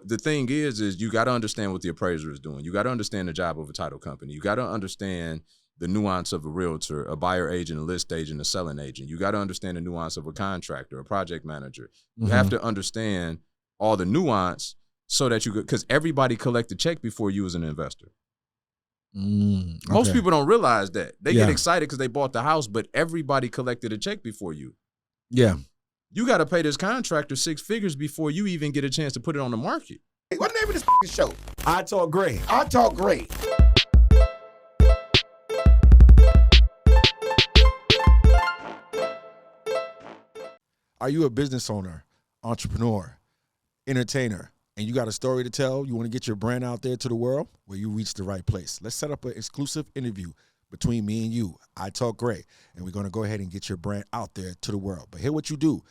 the thing is you got to understand what the appraiser is doing. You got to understand the job of a title company. You got to understand the nuance of a realtor, a buyer agent, a list agent, a selling agent. You got to understand the nuance of a contractor, a project manager. You have to understand all the nuance so that you could, because everybody collect a check before you as an investor. Most people don't realize that. They get excited because they bought the house, but everybody collected a check before you. Yeah. You got to pay this contractor 6 figures before you even get a chance to put it on the market. Hey, what the name of this show? I Talk Gray. I Talk Gray. Are you a business owner, entrepreneur, entertainer, and you got a story to tell? You want to get your brand out there to the world? Well, you reached the right place. Let's set up an exclusive interview between me and you, I Talk Gray, and we're going to go ahead and get your brand out there to the world. But here what you do.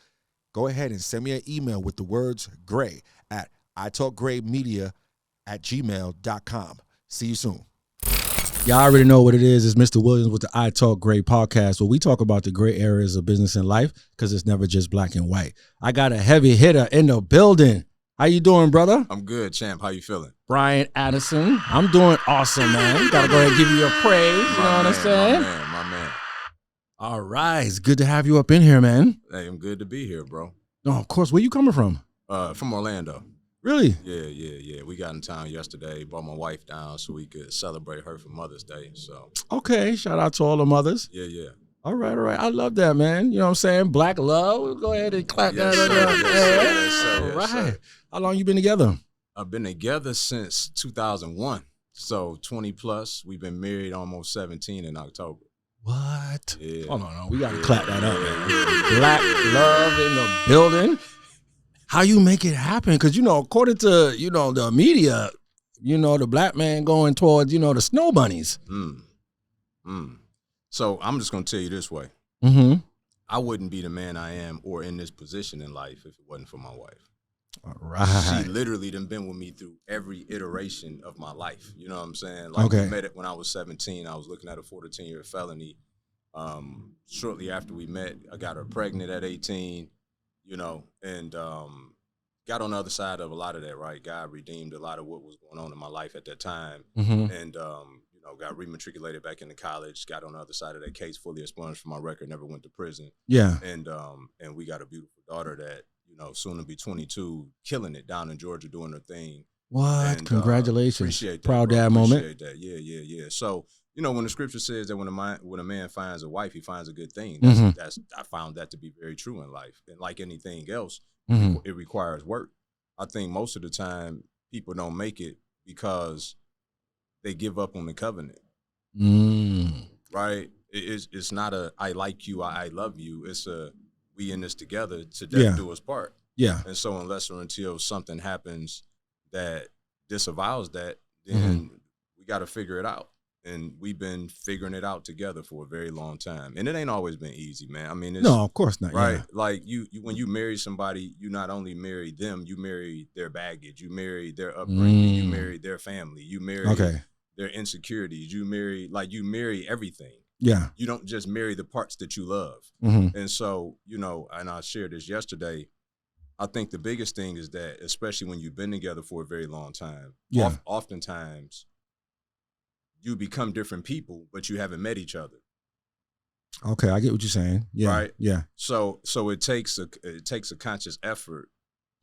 Go ahead and send me an email with the words Gray at italkgraymedia@gmail.com. See you soon. Y'all already know what it is. It's Mr. Williams with the I Talk Gray podcast, where we talk about the gray areas of business and life because it's never just black and white. I got a heavy hitter in the building. How you doing, brother? I'm good, champ. How you feeling? Brian Addison. I'm doing awesome, man. Got to go ahead and give you your praise. You know what I'm saying? My man. All right. It's good to have you up in here, man. Hey, I'm good to be here, bro. No, of course. Where you coming from? From Orlando. Really? Yeah. We got in town yesterday, brought my wife down so we could celebrate her for Mother's Day. So okay, shout out to all the mothers. Yeah. All right. I love that, man. You know what I'm saying? Black love. We'll go ahead and clap that up. Yes, sir. All right. How long you been together? I've been together since 2001. So 20 plus. We've been married almost 17 in October. What? Yeah. Oh, no. We got to clap that up, man. Black love in the building. How you make it happen? Because, according to, the media, the black man going towards, the snow bunnies. So I'm just going to tell you this way. Mm-hmm. I wouldn't be the man I am or in this position in life if it wasn't for my wife. All right. She literally done been with me through every iteration of my life. You know what I'm saying? Okay. We met it when I was 17. I was looking at her for the 10-year felony. Shortly after we met, I got her pregnant at 18, and got on the other side of a lot of that, right? God redeemed a lot of what was going on in my life at that time. Mm-hmm. And, got rematriculated back into college, got on the other side of that case, fully expunged from my record, never went to prison. Yeah. And we got a beautiful daughter that, soon to be 22, killing it down in Georgia, doing her thing. What? And, Congratulations. Appreciate that, proud bro. dad moment. Appreciate that. Yeah. So, when the scripture says that when a man finds a wife, he finds a good thing. I found that to be very true in life. And like anything else, it requires work. I think most of the time people don't make it because they give up on the covenant. Right? It's not a I like you, I love you. It's a we in this together to death do us part. Yeah. And so unless or until something happens that disavows that, then we got to figure it out. And we've been figuring it out together for a very long time. And it ain't always been easy, man. I mean, no, of course not. Right? Yeah. Like you when you marry somebody, you not only marry them, you marry their baggage, you marry their upbringing, you marry their family, you marry their insecurities, you marry everything. Yeah. You don't just marry the parts that you love. And so, and I shared this yesterday, I think the biggest thing is that, especially when you've been together for a very long time, oftentimes you become different people, but you haven't met each other. Okay, I get what you're saying. Yeah. Right. Yeah. So it takes a conscious effort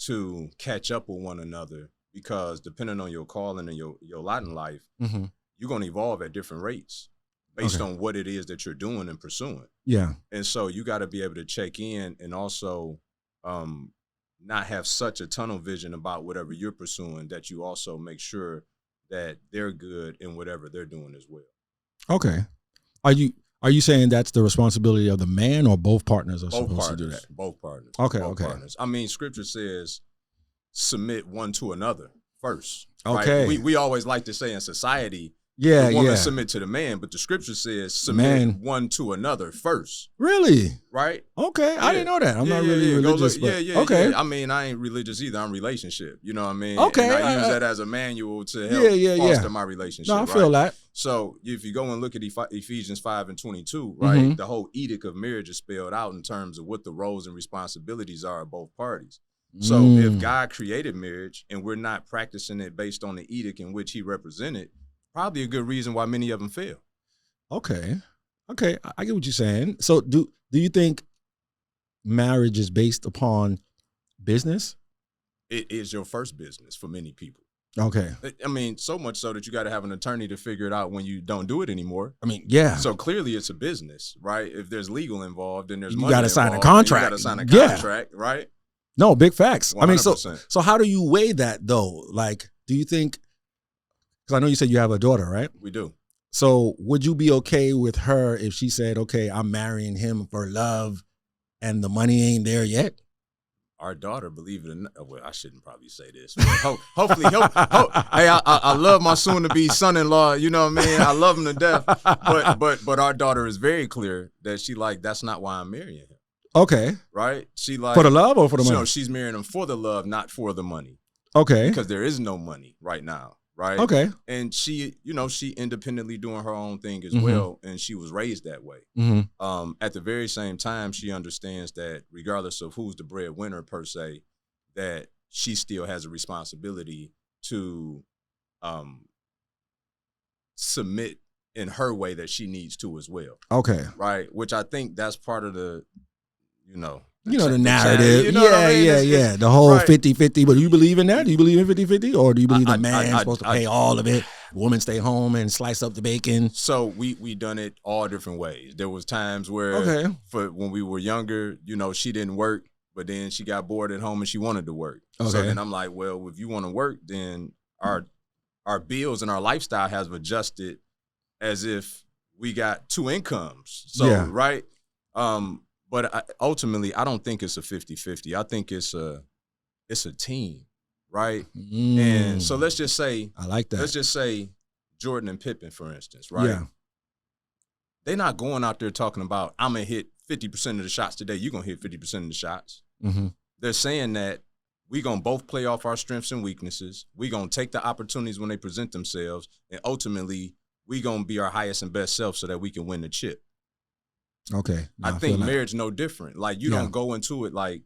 to catch up with one another, because depending on your calling and your lot in life, you're gonna evolve at different rates based on what it is that you're doing and pursuing. Yeah. And so you got to be able to check in and also not have such a tunnel vision about whatever you're pursuing that you also make sure that they're good in whatever they're doing as well. Okay. Are you saying that's the responsibility of the man, or both partners are supposed to do that? Both partners. Okay. Both partners. I mean, scripture says submit one to another first. Okay. Right? We always like to say in society, the woman submit to the man, but the scripture says submit one to another first. Really? Right? Okay. I didn't know that. I'm not really religious. Okay. Yeah. I mean, I ain't religious either. I'm relationship. You know what I mean? Okay. And I use that as a manual to help foster my relationship. No, I feel that. So if you go and look at Ephesians 5:22, right, the whole edict of marriage is spelled out in terms of what the roles and responsibilities are of both parties. So if God created marriage and we're not practicing it based on the edict in which he represented, probably a good reason why many of them fail. Okay. I get what you're saying. So do you think marriage is based upon business? It is your first business for many people. Okay. I mean, so much so that you got to have an attorney to figure it out when you don't do it anymore. I mean, yeah. So clearly it's a business, right? If there's legal involved, then there's You money gotta sign a involved, then contract. You got to sign a Yeah. contract, right? No, big facts. 100%. I mean, so how do you weigh that though? Like, do you think, because I know you said you have a daughter, right? We do. So would you be okay with her if she said, okay, I'm marrying him for love and the money ain't there yet? Our daughter, believe it or not, well, I shouldn't probably say this. Hopefully, hey, I love my soon-to-be son-in-law. You know what I mean? I love him to death. But our daughter is very clear that she like that's not why I'm marrying him. Okay. Right? She like For the love or for the money? No, she's marrying him for the love, not for the money. Okay. Because there is no money right now. Right. Okay. And she, she independently doing her own thing as Mhm. well. And she was raised that way. Mm-hmm. At the very same time, she understands that regardless of who's the breadwinner per se, that she still has a responsibility to submit in her way that she needs to as well. Okay. Right. Which I think that's part of the the narrative. You know what I mean? Yeah. The whole right. 50-50. But do you believe in that? Do you believe in 50-50? Or do you believe the man's supposed to I- pay all of it? Woman stay home and slice up the bacon? So we done it all different ways. There was times where Okay. for when we were younger, she didn't work, but then she got bored at home and she wanted to work. So Okay. then I'm like, well, if you want to work, then our bills and our lifestyle has adjusted as if we got two incomes. So Yeah. right. But ultimately, I don't think it's a 50-50. I think it's a team, right? And so let's just say, I like that. let's just say Jordan and Pippen, for instance, right? Yeah. They're not going out there talking about, I'm going to hit 50% of the shots today. You're going to hit 50% of the shots. Mm-hmm. They're saying that we're going to both play off our strengths and weaknesses. We're going to take the opportunities when they present themselves. And ultimately, we're going to be our highest and best self so that we can win the chip. Okay. I think marriage no different. Like you Yeah. don't go into it like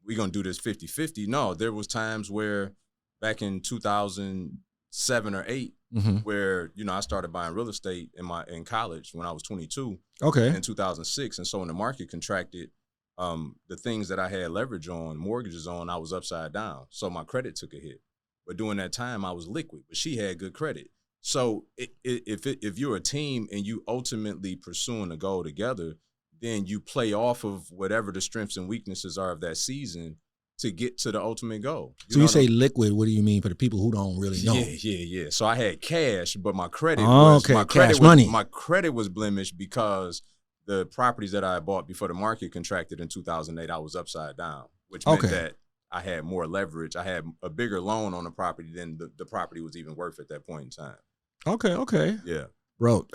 we're gonna do this 50-50. No, there was times where back in 2007 or 8, Mm-hmm. where I started buying real estate in college when I was 22 Okay. in 2006, and so when the market contracted, the things that I had leverage on, mortgages on, I was upside down. So my credit took a hit. But during that time, I was liquid. But she had good credit. So if you're a team and you ultimately pursuing a goal together, then you play off of whatever the strengths and weaknesses are of that season to get to the ultimate goal. So you say liquid, what do you mean for the people who don't really know? Yeah. So I had cash, but my credit money. My credit was blemished because the properties that I had bought before the market contracted in 2008, I was upside down, which meant that I had more leverage. I had a bigger loan on the property than the property was even worth at that point in time. Okay. Yeah. Bro,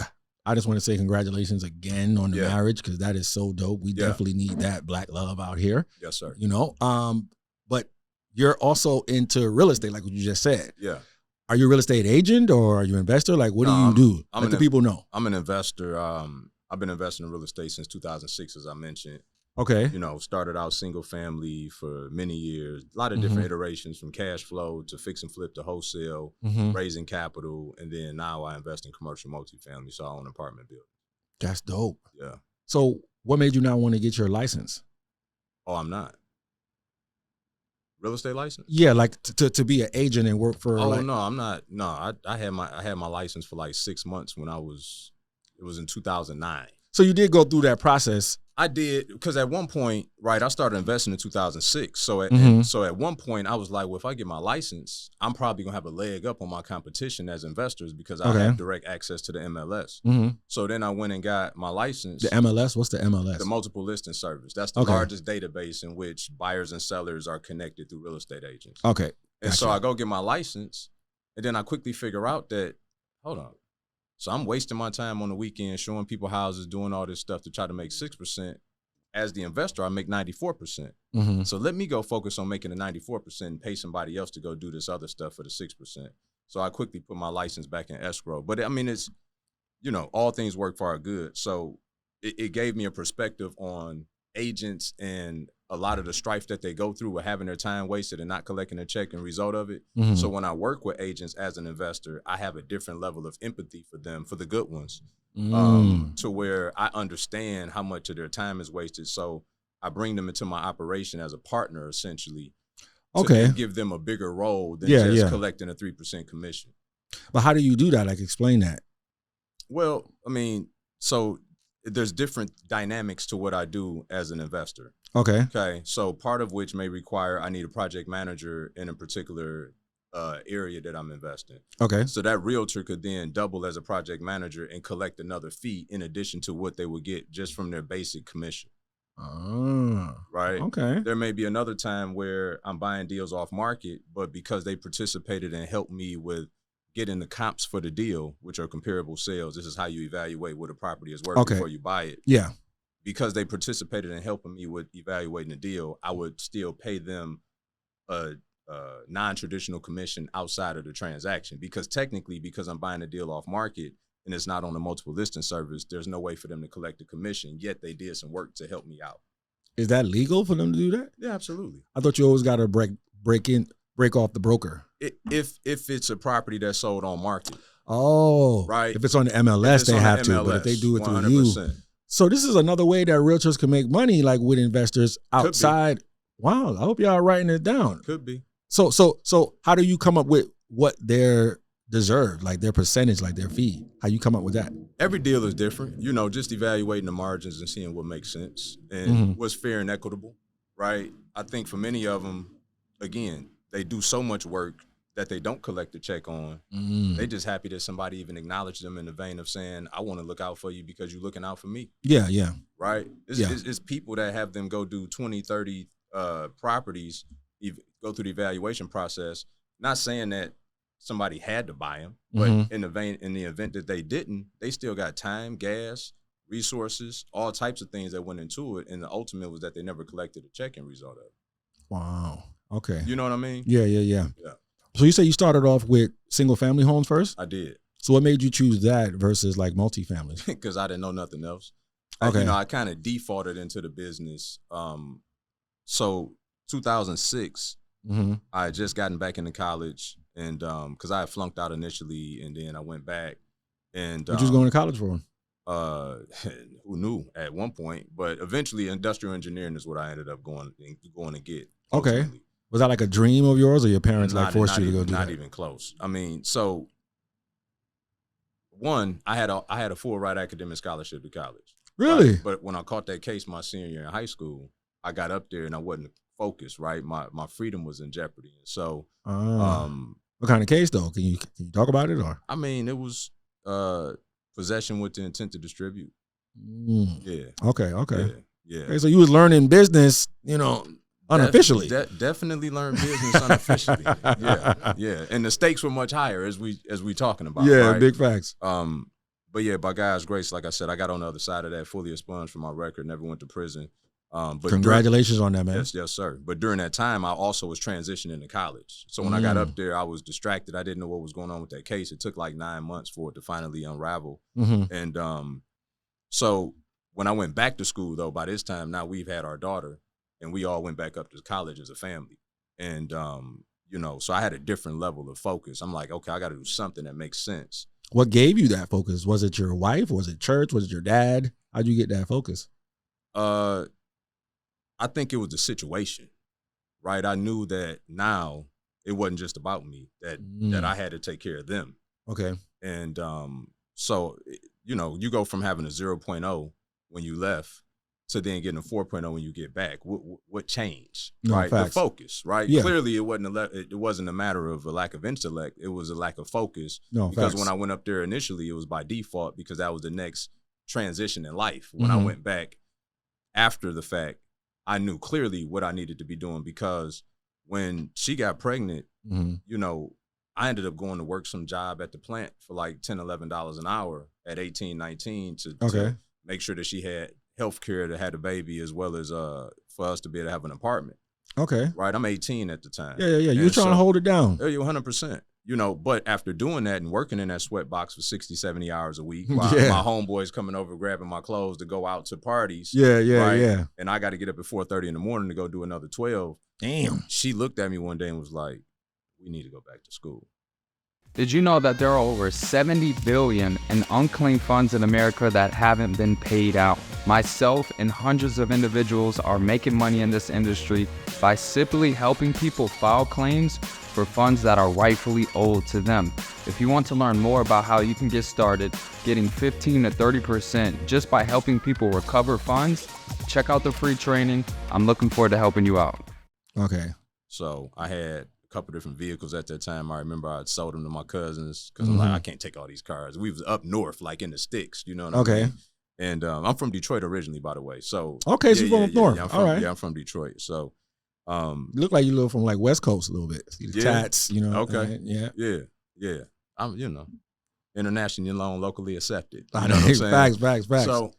I just want to say congratulations again on the marriage because that is so dope. We definitely need that black love out here. Yes, sir. But you're also into real estate, like what you just said. Yeah. Are you a real estate agent or are you an investor? Like, what do you do? Let the people know. I'm an investor. I've been investing in real estate since 2006, as I mentioned. Okay. Started out single family for many years, a lot of different iterations from cash flow to fix and flip to wholesale, raising capital. And then now I invest in commercial multifamily. So I own apartment buildings. That's dope. Yeah. So what made you not want to get your license? Oh, I'm not. Real estate license? Yeah, like to be an agent and work for. Oh, no, I'm not. No, I had my license for like 6 months when it was in 2009. So you did go through that process. I did, because at one point, right, I started investing in 2006. So at one point, I was like, well, if I get my license, I'm probably going to have a leg up on my competition as investors because I have direct access to the MLS. So then I went and got my license. The MLS? What's the MLS? The multiple listing service. That's the largest database in which buyers and sellers are connected through real estate agents. Okay. And so I go get my license, and then I quickly figure out that, hold on. So I'm wasting my time on the weekend showing people houses, doing all this stuff to try to make 6%. As the investor, I make 94%. So let me go focus on making the 94% and pay somebody else to go do this other stuff for the 6%. So I quickly put my license back in escrow. But I mean, it's, all things work for our good. So it gave me a perspective on agents and a lot of the strife that they go through with having their time wasted and not collecting a check and result of it. Mhm. So when I work with agents as an investor, I have a different level of empathy for them, for the good ones, to where I understand how much of their time is wasted. So I bring them into my operation as a partner, essentially, to Okay. then give them a bigger role than Yeah, just yeah. collecting a 3% commission. But how do you do that? Like, explain that. Well, I mean, so there's different dynamics to what I do as an investor. Okay. Okay, so part of which may require I need a project manager in a particular area that I'm investing. Okay. So that realtor could then double as a project manager and collect another fee in addition to what they would get just from their basic commission. Right. Okay. There may be another time where I'm buying deals off market, but because they participated and helped me with getting the comps for the deal, which are comparable sales, this is how you evaluate what a property is worth Okay. before you buy it. Yeah. Because they participated in helping me with evaluating the deal, I would still pay them a non-traditional commission outside of the transaction. Because technically, because I'm buying a deal off market and it's not on a multiple listing service, there's no way for them to collect a commission, yet they did some work to help me out. Is that legal for them to do that? Yeah, absolutely. I thought you always got to break off the broker. If it's a property that's sold on market. Oh, right. If it's on the MLS, they have to. But if they do it through you, 100%. so this is another way that realtors can make money, like with investors outside. Wow, I hope y'all are writing it down. Could be. So how do you come up with what they're deserved, like their percentage, like their fee? How you come up with that? Every deal is different. You know, just evaluating the margins and seeing what makes sense and what's fair and equitable, right? I think for many of them, again, they do so much work that they don't collect a check on. They just happy that somebody even acknowledged them in the vein of saying, I want to look out for you because you're looking out for me. Yeah, yeah. Right? It's people that have them go do 20, 30 properties, go through the evaluation process, not saying that somebody had to buy them, but in the event that they didn't, they still got time, gas, resources, all types of things that went into it, and the ultimate was that they never collected a check in result of it. Wow. Okay. You know what I mean? Yeah. So you say you started off with single family homes first? I did. So what made you choose that versus like multifamily? Because I didn't know nothing else. Okay. I kind of defaulted into the business. So 2006, I had just gotten back into college, and because I had flunked out initially, and then I went back. And what you was going to college for? Who knew at one point? But eventually, industrial engineering is what I ended up going to get. Okay. Ultimately. Was that like a dream of yours, or your parents forced you to go do that? Not even close. I mean, so one, I had a full ride academic scholarship to college. Really? Right? But when I caught that case my senior year in high school, I got up there and I wasn't focused. Right, my freedom was in jeopardy. So, what kind of case though? Can you talk about it, or? I mean, it was possession with the intent to distribute. Yeah. Okay. Yeah. Okay, so you was learning business, unofficially. Definitely learned business unofficially. Yeah. And the stakes were much higher as we talking about. Yeah, right? big facts. But yeah, by God's grace, like I said, I got on the other side of that, fully expunged from my record, never went to prison. But congratulations on that, man. Yes, sir. But during that time, I also was transitioning to college. So when I got up there, I was distracted. I didn't know what was going on with that case. It took like 9 months for it to finally unravel. And so when I went back to school, though, by this time, now we've had our daughter, and we all went back up to college as a family. And, so I had a different level of focus. I'm like, okay, I got to do something that makes sense. What gave you that focus? Was it your wife? Was it church? Was it your dad? How'd you get that focus? I think it was the situation, right? I knew that now it wasn't just about me, that I had to take care of them. Okay. And so, you go from having a 0.0 when you left to then getting a 4.0 when you get back. What changed, right? Facts. The focus, right? Yeah. Clearly, it wasn't a matter of a lack of intellect. It was a lack of focus. Because when I went up there initially, it was by default because that was the next transition in life. When I went back after the fact, I knew clearly what I needed to be doing because when she got pregnant, I ended up going to work some job at the plant for like $10, $11 an hour at 18, 19 to make sure that she had health care to have a baby as well as for us to be able to have an apartment. Okay. Right. I'm 18 at the time. Yeah. You were trying to hold it down. Yeah, 100%. you know, but after doing that and working in that sweat box for 60, 70 hours a week, while Yeah. my homeboys coming over grabbing my clothes to go out to parties. Yeah, yeah, right? yeah. And I got to get up at 4:30 in the morning to go do another 12. Damn. She looked at me one day and was like, we need to go back to school. Did you know that there are over 70 billion in unclaimed funds in America that haven't been paid out? Myself and hundreds of individuals are making money in this industry by simply helping people file claims for funds that are rightfully owed to them. If you want to learn more about how you can get started getting 15 to 30% just by helping people recover funds, check out the free training. I'm looking forward to helping you out. Okay. So I had a couple different vehicles at that time. I remember I sold them to my cousins because I'm like, I can't take all these cars. We was up north, like in the sticks, you know what I mean? And I'm from Detroit originally, by the way. So Okay, so you're from up north. I'm All from, right. Yeah, I'm from Detroit. So Look like you live from like West Coast a little bit. See the Yeah. tats, you know. Okay. Yeah. yeah. I'm, you know, internationally known, locally accepted. I You know. know what I'm saying? Facts. So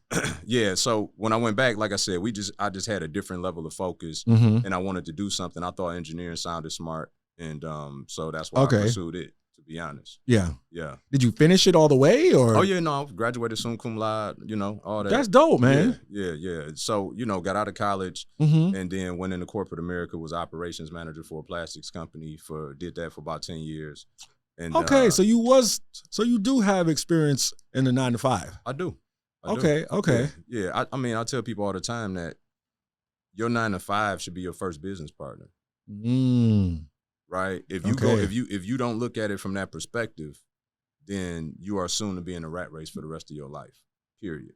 yeah, so when I went back, like I said, I just had a different level of focus, Mm-hmm. and I wanted to do something. I thought engineering sounded smart, and so that's why Okay. I pursued it. To be honest, Yeah. yeah. Did you finish it all the way, or? Oh yeah, no, graduated summa cum laude. You know all that. That's dope, man. Yeah. So you know, got out of college, Mm-hmm. and then went into corporate America. Was operations manager for a plastics company. Did that for about 10 years. And Okay, so you do have experience in the 9 to 5. I do. Okay. Yeah. I mean, I tell people all the time that your 9 to 5 should be your first business partner, Mm. right? If you Okay. if you don't look at it from that perspective, then you are soon to be in a rat race for the rest of your life. Period.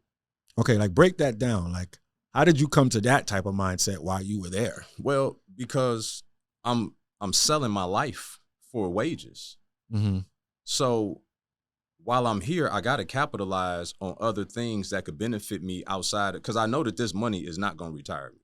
Okay, like break that down. Like, how did you come to that type of mindset while you were there? Well, because I'm selling my life for wages. Mm-hmm. So while I'm here, I got to capitalize on other things that could benefit me outside, because I know that this money is not going to retire me.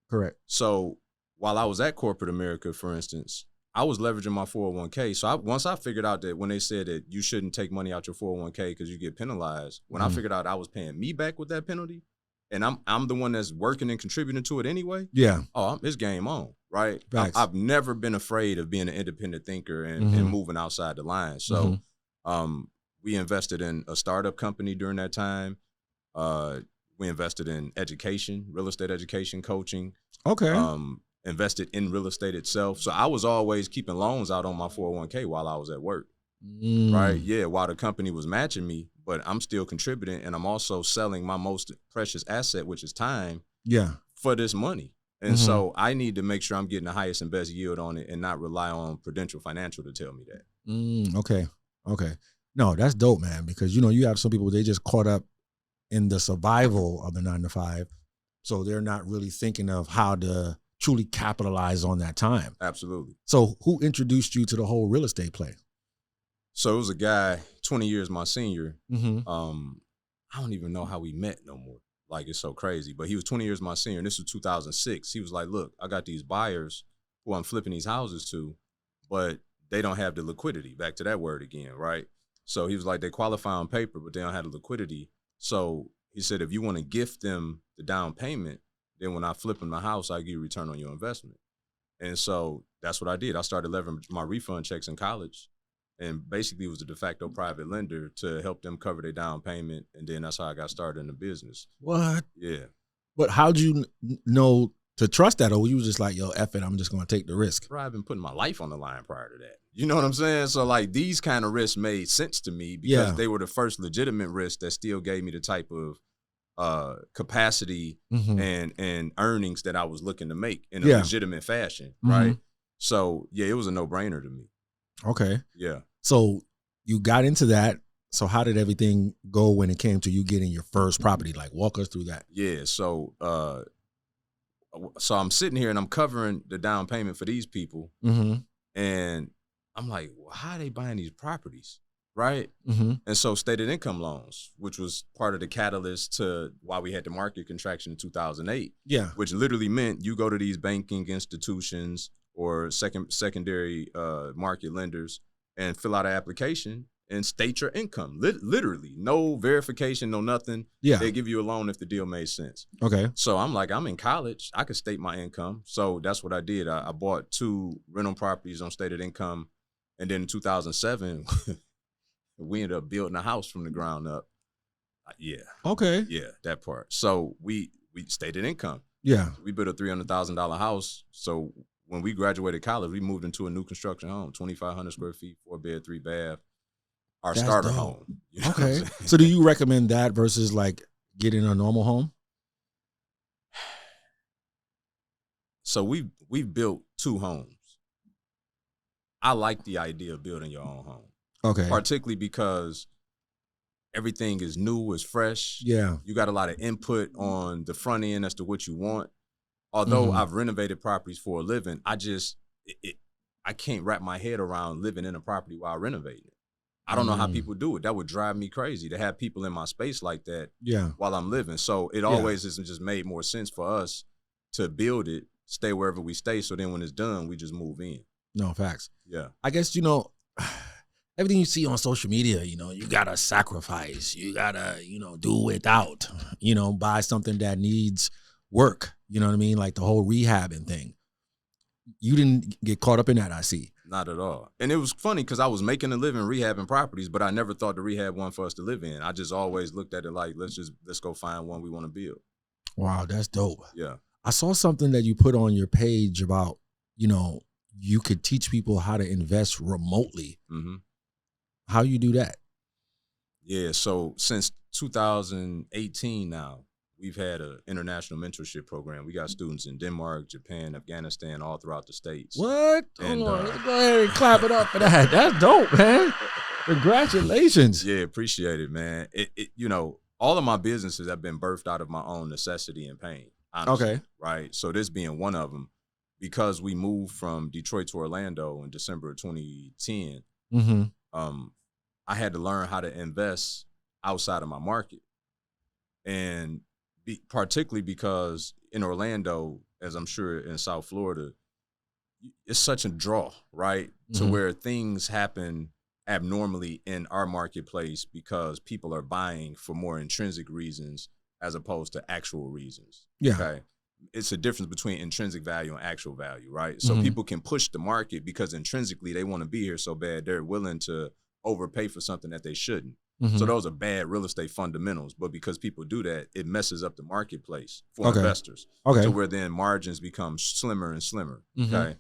Correct. So while I was at corporate America, for instance, I was leveraging my 401k. So once I figured out that when they said that you shouldn't take money out your 401k because you get penalized, when I figured out I was paying me back with that penalty, and I'm the one that's working and contributing to it anyway, Yeah. it's game on, right? Facts. I've never been afraid of being an independent thinker and moving outside the line. So we invested in a startup company during that time. We invested in education, real estate education, coaching. Okay. Invested in real estate itself. So I was always keeping loans out on my 401k while I was at work, right? Yeah, while the company was matching me, but I'm still contributing, and I'm also selling my most precious asset, which is time, Yeah. for this money. And so I need to make sure I'm getting the highest and best yield on it and not rely on Prudential Financial to tell me that. Okay. No, that's dope, man, because, you know, you have some people, they just caught up in the survival of the 9 to 5. So they're not really thinking of how to truly capitalize on that time. Absolutely. So who introduced you to the whole real estate play? So it was a guy, 20 years my senior. Mm-hmm. I don't even know how we met no more. Like, it's so crazy. But he was 20 years my senior, and this was 2006. He was like, look, I got these buyers who I'm flipping these houses to, but they don't have the liquidity. Back to that word again, right? So he was like, they qualify on paper, but they don't have the liquidity. So he said, if you want to gift them the down payment, then when I flip them the house, I give you a return on your investment. And so that's what I did. I started leveraging my refund checks in college, and basically was a de facto private lender to help them cover their down payment. And then that's how I got started in the business. What? Yeah. But how'd you know to trust that? Or you was just like, yo, F it, I'm just going to take the risk? Bro, I've been putting my life on the line prior to that. You know what I'm saying? So like these kind of risks made sense to me because they were the first legitimate risks that still gave me the type of capacity and earnings that I was looking to make in a legitimate fashion, right? So yeah, it was a no-brainer to me. Okay. Yeah. So you got into that. So how did everything go when it came to you getting your first property? Like, walk us through that. Yeah. So I'm sitting here and I'm covering the down payment for these people, and I'm like, well, how are they buying these properties? Right. And so stated income loans, which was part of the catalyst to why we had the market contraction in 2008. Yeah. Which literally meant you go to these banking institutions or secondary market lenders and fill out an application and state your income. Literally, no verification, no nothing. Yeah. They give you a loan if the deal made sense. Okay. So I'm like, I'm in college. I could state my income. So that's what I did. I bought 2 rental properties on stated income And then in 2007, we ended up building a house from the ground up. Yeah, Okay. yeah, that part. So we stated income. Yeah. We built a $300,000 house. So when we graduated college, we moved into a new construction home, 2,500 square feet, 4-bed, 3-bath, our That's starter dope. home. You know what I'm Okay. saying? So do you recommend that versus like getting a normal home? So we've built 2 homes. I like the idea of building your own home, Okay. particularly because everything is new, is fresh. Yeah. You got a lot of input on the front end as to what you want. Although I've renovated properties for a living, I can't wrap my head around living in a property while renovating it. I don't know how people do it. That would drive me crazy to have people in my space like that Yeah. while I'm living. So it always isn't just made more sense for us to build it, stay wherever we stay. So then when it's done, we just move in. No, facts. Yeah. I guess, everything you see on social media, you gotta sacrifice. You gotta, do without, buy something that needs work. You know what I mean? Like the whole rehabbing thing. You didn't get caught up in that, I see. Not at all. And it was funny because I was making a living rehabbing properties, but I never thought to rehab one for us to live in. I just always looked at it like, let's go find one we want to build. Wow, that's dope. Yeah. I saw something that you put on your page about, you could teach people how to invest remotely. Mm-hmm. How you do that? Yeah. So since 2018 now, we've had an international mentorship program. We got students in Denmark, Japan, Afghanistan, all throughout the states. What? And, Hold on. Let's go ahead and clap it up for that. That's dope, man. Congratulations. Yeah, appreciate it, man. All of my businesses have been birthed out of my own necessity and pain. Honestly, Okay. Right. So this being one of them, because we moved from Detroit to Orlando in December of 2010, Mm-hmm. I had to learn how to invest outside of my market. And particularly because in Orlando, as I'm sure in South Florida, it's such a draw, right? To where things happen abnormally in our marketplace because people are buying for more intrinsic reasons as opposed to actual reasons. Yeah. Okay. It's a difference between intrinsic value and actual value, right? So people can push the market because intrinsically they want to be here so bad they're willing to overpay for something that they shouldn't. So those are bad real estate fundamentals. But because people do that, it messes up the marketplace for investors. Okay. To where then margins become slimmer and slimmer. Okay.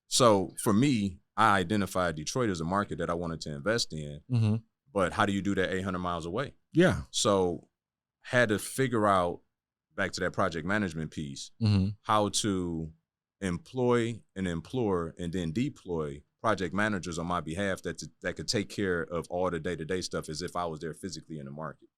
So for me, I identified Detroit as a market that I wanted to invest in. But how do you do that 800 miles away? Yeah. So had to figure out, back to that project management piece, how to employ and implore and then deploy project managers on my behalf that could take care of all the day-to-day stuff as if I was there physically in the market.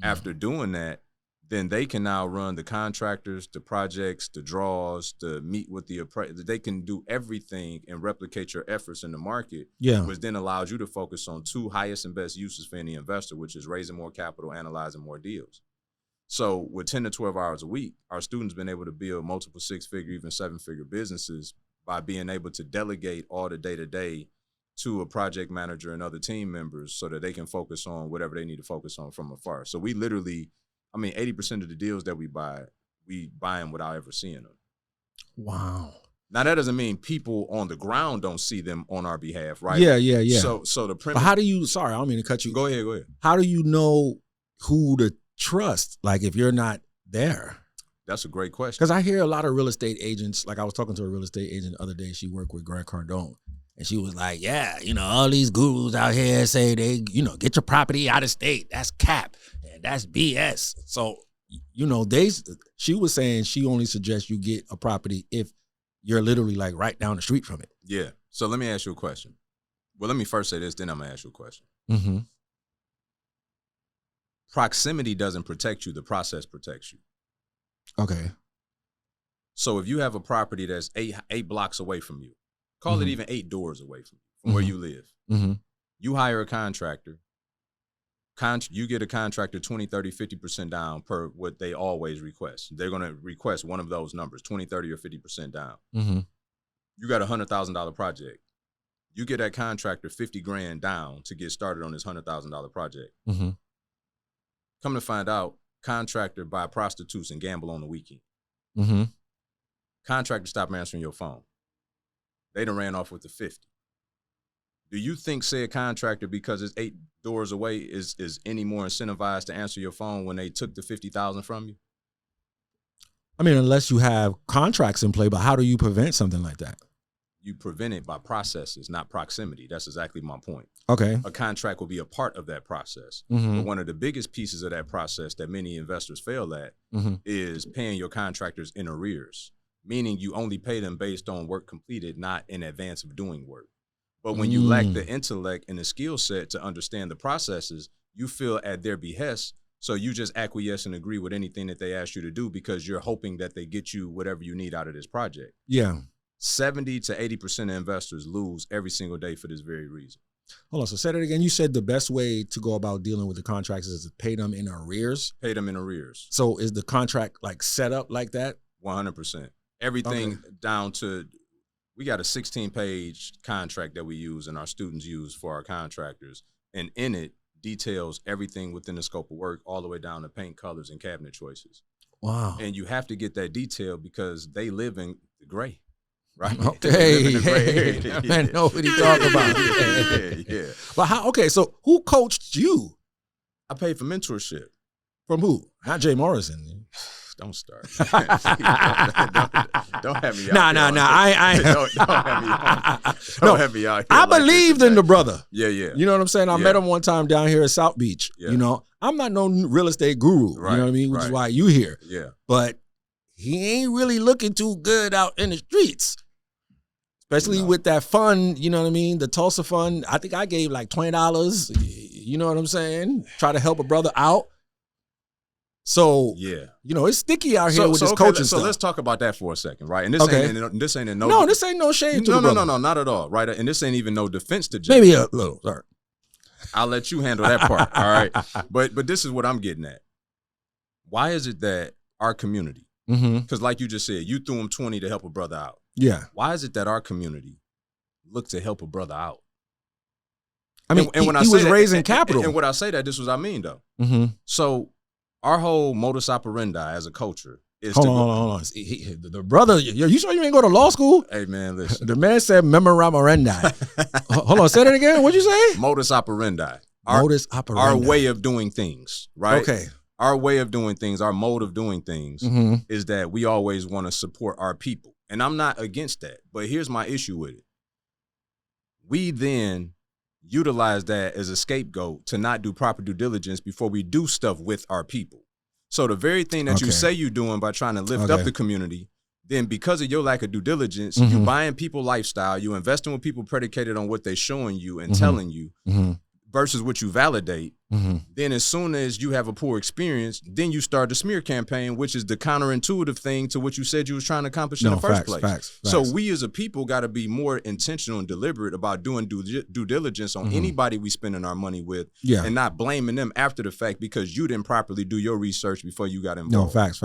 After doing that, then they can now run the contractors, the projects, the draws, to meet with the appraiser. They can do everything and replicate your efforts in the market, Yeah. which then allows you to focus on 2 highest and best uses for any investor, which is raising more capital, analyzing more deals. So with 10 to 12 hours a week, our students been able to build multiple 6-figure, even 7-figure businesses by being able to delegate all the day-to-day to a project manager and other team members so that they can focus on whatever they need to focus on from afar. So we literally, 80% of the deals that we buy them without ever seeing them. Wow. Now, that doesn't mean people on the ground don't see them on our behalf, right? Yeah. So the premise. But how do you, sorry, I don't mean to cut you. Go ahead. How do you know who to trust? Like if you're not there? That's a great question. Because I hear a lot of real estate agents, like I was talking to a real estate agent the other day, she worked with Grant Cardone. And she was like, yeah, all these gurus out here say they, get your property out of state. That's cap. And that's BS. So, she was saying she only suggests you get a property if you're literally like right down the street from it. Yeah. So let me ask you a question. Well, let me first say this, then I'm going to ask you a question. Proximity doesn't protect you. The process protects you. Okay. So if you have a property that's eight blocks away from you, call it even 8 doors away from where you live. You hire a contractor. You get a contractor 20, 30, 50% down per what they always request. They're going to request one of those numbers, 20, 30, or 50% down. You got a $100,000 project. You get that contractor $50,000 down to get started on this $100,000 project. Come to find out, contractor buy prostitutes and gamble on the weekend. Contractor stop answering your phone. They done ran off with the 50. Do you think said contractor, because it's 8 doors away, is any more incentivized to answer your phone when they took the $50,000 from you? I mean, unless you have contracts in play, but how do you prevent something like that? You prevent it by processes, not proximity. That's exactly my point. Okay. A contract will be a part of that process. Mm-hmm. But one of the biggest pieces of that process that many investors fail at Mm-hmm. is paying your contractors in arrears, meaning you only pay them based on work completed, not in advance of doing work. But when you lack the intellect and the skill set to understand the processes, you feel at their behest. So you just acquiesce and agree with anything that they ask you to do because you're hoping that they get you whatever you need out of this project. Yeah. 70 to 80% of investors lose every single day for this very reason. Hold on. So say that again. You said the best way to go about dealing with the contracts is to pay them in arrears. Pay them in arrears. So is the contract like set up like that? 100%. Everything down to, we got a 16-page contract that we use and our students use for our contractors. And in it details everything within the scope of work, all the way down to paint colors and cabinet choices. Wow. And you have to get that detail because they live in the gray. Right. Okay. Man, know what he talking about. Yeah. But how? Okay. So who coached you? I paid for mentorship. From who? Not Jay Morrison. Don't start. don't have me out. Nah. Don't have me out. Don't have me out. I believed in the brother. Yeah. You know what I'm saying? I met him one time down here at South Beach. Yeah. You know, I'm not no real estate guru. Right, you know what I mean? Which is right. why you here. Yeah. But he ain't really looking too good out in the streets. Especially with that fund, you know what I mean? The Tulsa fund, I think I gave like $20. You know what I'm saying? Try to help a brother out. So, yeah, you know, it's sticky out here with this okay, coaching so stuff. let's talk about that for a second, right? And this Okay. this ain't No, this ain't no shade to the brother. No, not at all, right? And this ain't even no defense to Jay. Maybe a little, sorry. I'll let you handle that part, all right? But this is what I'm getting at. Why is it that our community, Mm-hmm. because like you just said, you threw him 20 to help a brother out. Yeah. Why is it that our community look to help a brother out? I mean, and when I he say was that, raising capital. And when I say that, this is what I mean, though. Mm-hmm. So our whole modus operandi as a culture is Hold on. The brother, you sure you ain't go to law school? Hey, man, listen. The man said memorandi. Hold on, say that again. What'd you say? Modus operandi. Modus operandi. Our way of doing things, right? Okay. Our way of doing things, our mode of doing things Mm-hmm. is that we always want to support our people. And I'm not against that, but here's my issue with it. We then utilize that as a scapegoat to not do proper due diligence before we do stuff with our people. So the very thing that you Okay. say you're doing by trying to lift Okay. up the community, then because of your lack of due diligence, Mhm. you buying people lifestyle, you investing with people predicated on what they're showing you and Mhm. telling you Mm-hmm. versus what you validate. Mm-hmm. Then as soon as you have a poor experience, then you start the smear campaign, which is the counterintuitive thing to what you said you was trying to accomplish in the first place. Facts. So we as a people got to be more intentional and deliberate about doing due diligence on anybody we spending our money with, Yeah. and not blaming them after the fact because you didn't properly do your research before you got No, involved. facts.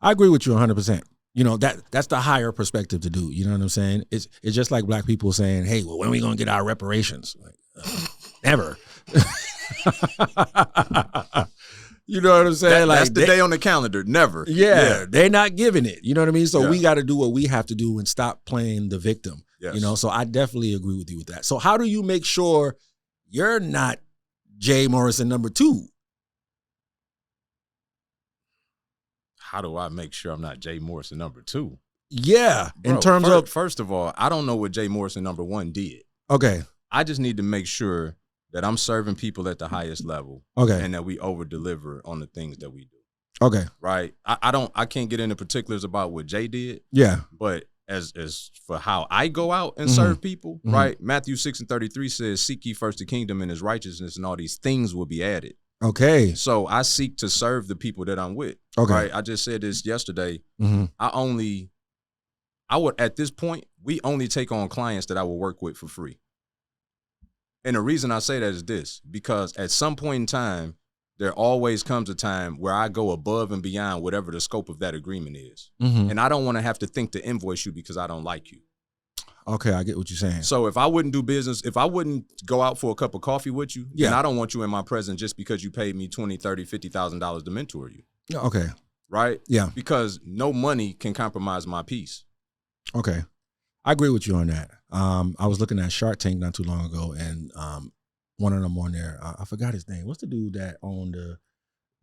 I agree with you 100%. You know, that's the higher perspective to do. You know what I'm saying? It's just like black people saying, hey, well, when are we going to get our reparations? Like, never. You know what I'm saying? That's the day on the calendar. Never. Yeah, they're not giving it. You know what I mean? So Yeah. we got to do what we have to do and stop playing the victim. Yes. You know, so I definitely agree with you with that. So how do you make sure you're not Jay Morrison number 2? How do I make sure I'm not Jay Morrison number 2? Yeah, in Bro, terms of first of all, I don't know what Jay Morrison number 1 did. okay, I just need to make sure that I'm serving people at the highest level okay, and that we over deliver on the things that we do. okay, Right? I can't get into particulars about what Jay did, yeah, but as for how I go out and Mhm. serve people, Mhm. right? Matthew 6:33 says, "Seek ye first the kingdom and his righteousness, and all these things will be added." okay, So I seek to serve the people that I'm with. okay, Right? I just said this yesterday. mm-hmm. I would at this point, we only take on clients that I will work with for free. And the reason I say that is this, because at some point in time, there always comes a time where I go above and beyond whatever the scope of that agreement is. Mm-hmm. And I don't want to have to think to invoice you because I don't like you. Okay, I get what you're saying. So if I wouldn't do business, if I wouldn't go out for a cup of coffee with you, then Yeah. I don't want you in my presence just because you paid me $20,000, $30,000, $50,000 to mentor you. Okay, Right? yeah, Because no money can compromise my peace. okay. I agree with you on that. I was looking at Shark Tank not too long ago, and one of them on there, I forgot his name. What's the dude that owned